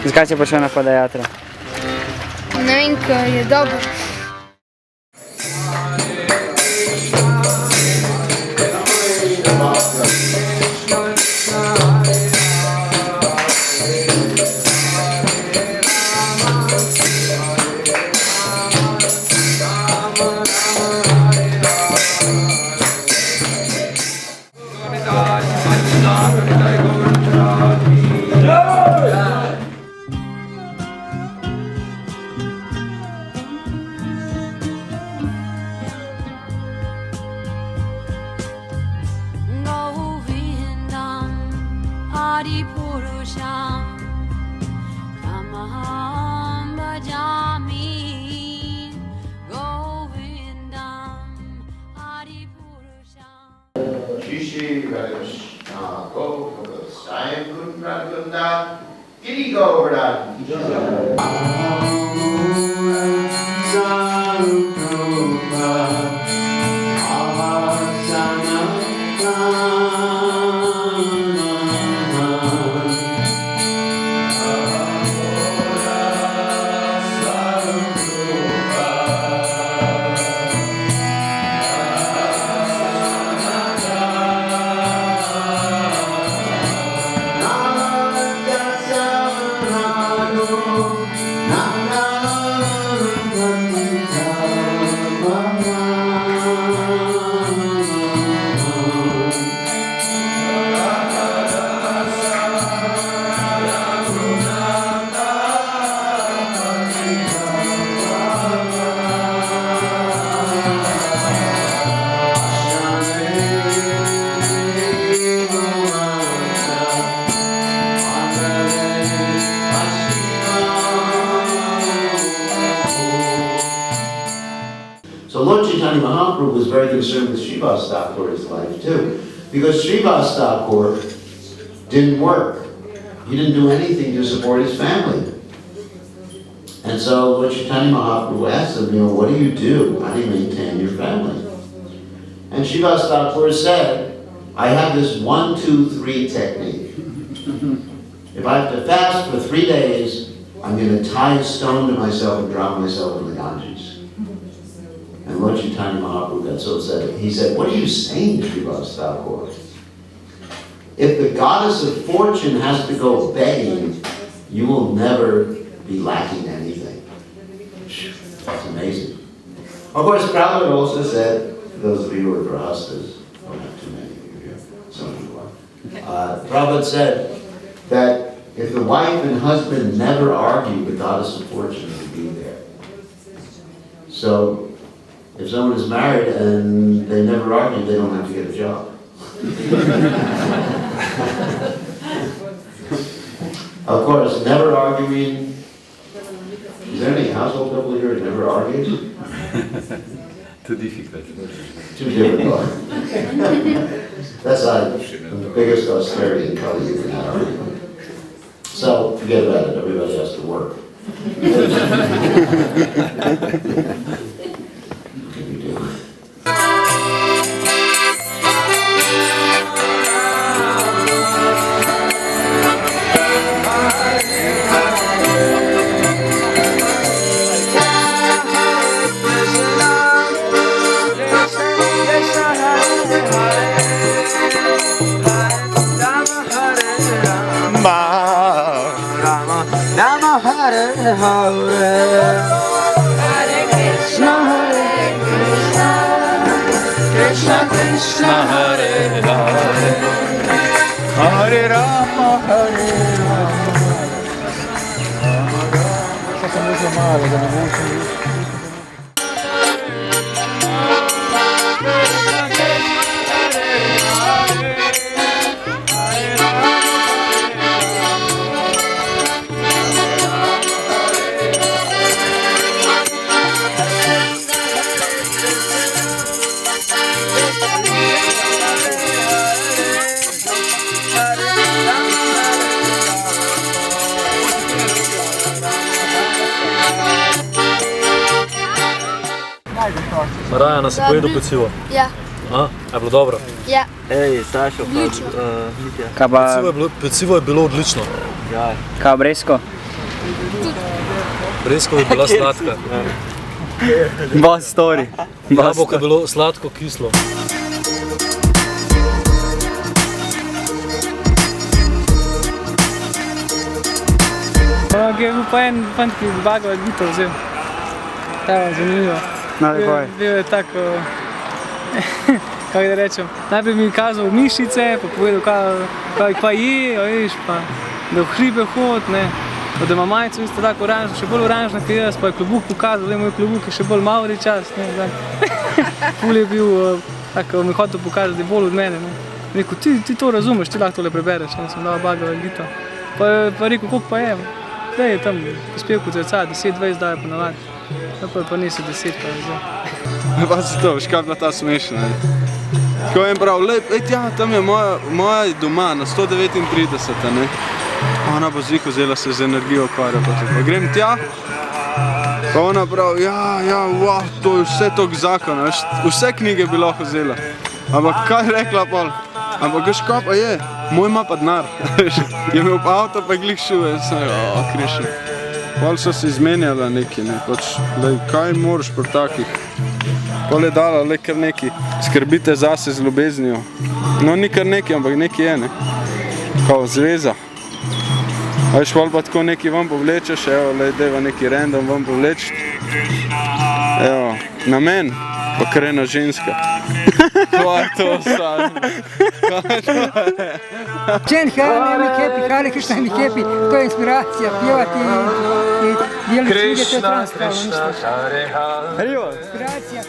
Яка ти почала на подаятру? Новенька є добре. Giri Govardhan. So Lord Chaitanya Mahaprabhu was very concerned with Srivas Thakur's life too, because Srivas Thakur didn't work. He didn't do anything to support his family. And so Lord Chaitanya Mahaprabhu asked him, what do you do? How do you maintain your family? And Srivas Thakur said, I have this 1, 2, 3 technique. If I have to fast for 3 days, I'm going to tie a stone to myself and drop myself in the Ganges. And Lord Chaitanya Mahaprabhu got so upset. He said, what are you saying, Srivas Thakur? If the goddess of fortune has to go begging, you will never be lacking anything. That's amazing. Of course, Prabhupada also said, for those of you who are grahastas, I don't have too many of you here, some of you are. Prabhupada said that if the wife and husband never argue, the goddess of fortune will be there. So, if someone is married and they never argue, they don't have to get a job. Of course, never arguing. Is there any household couple here that never argues? Too difficult. Too difficult. That's the biggest austerity in Kali Yuga, not arguing. So, forget about it. Everybody has to work. Krishna Krishna Hare Hare Hare Rama Hare Rama Essa música é mala, da Рая, насыпай до путила. Я. A, je bilo dobro. Ja, Ej, Sašo, pa Odlično. Mitja. Kaj pa, Pecivo je bilo odlično. Ja, kaj Bresko? Bresko je bila sladka. Boss story. Jabolko je bilo sladko, kislo. Je bil pa en fant, ki je bago gito vzel. Ja, zanimivo. Bil je tako, kako da rečem, najprej mi je kazal mišice, pa povedal, kaj je, veš, pa da v hribe hod, ne. Pa da ima majico isto tako oranžno, še bolj oranžno kot jaz, pa je klobuk pokazal, da moj klobuk je še bolj Maori čas, ne, tak. Ful je bil, tako mi je hotel pokazati, da je bolj od mene, ne. Rekel, ti to razumeš, ti lahko tole prebereš, ne, sem dal bago gito. Pa rekel, koliko pa je? Da je tam prispevku zrca, 10-20 daje po navadi. Pa niso 10 pa zdaj. Pa si to, veš kaj je bila ta smešna, ne? Ko en prav, lej, tja, tam je moja doma, na 139, ne? Ona bo zvih vzela se z energijo ukvarja, pa grem tja, pa ona prav, wow, to je vse tok zakona, veš, vse knjige bi lahko vzela. Ampak kaj je rekla pol? Ampak veš kaj pa je? Moj ima pa denar, je imel pa avto pa glih šuve, sem krišen. Pol so se izmenjala neki, ne, pač, lej, kaj moraš pri takih? Pol je dala, lej, kar neki, skrbite zase z ljubeznijo. No, ni kar neki, ampak neki je, ne, kao zveza. A veš, pol pa tako neki vam povlečeš, evo, lej, deva neki random vam povleč. Evo, na men, pa kar ena ženska. Kaj je to sad? Čen Hare mi happy, Hare Krishna mi happy, to je inspiracija, pjevati i dijeliti knjige, to je transpravno ništa. Inspiracija.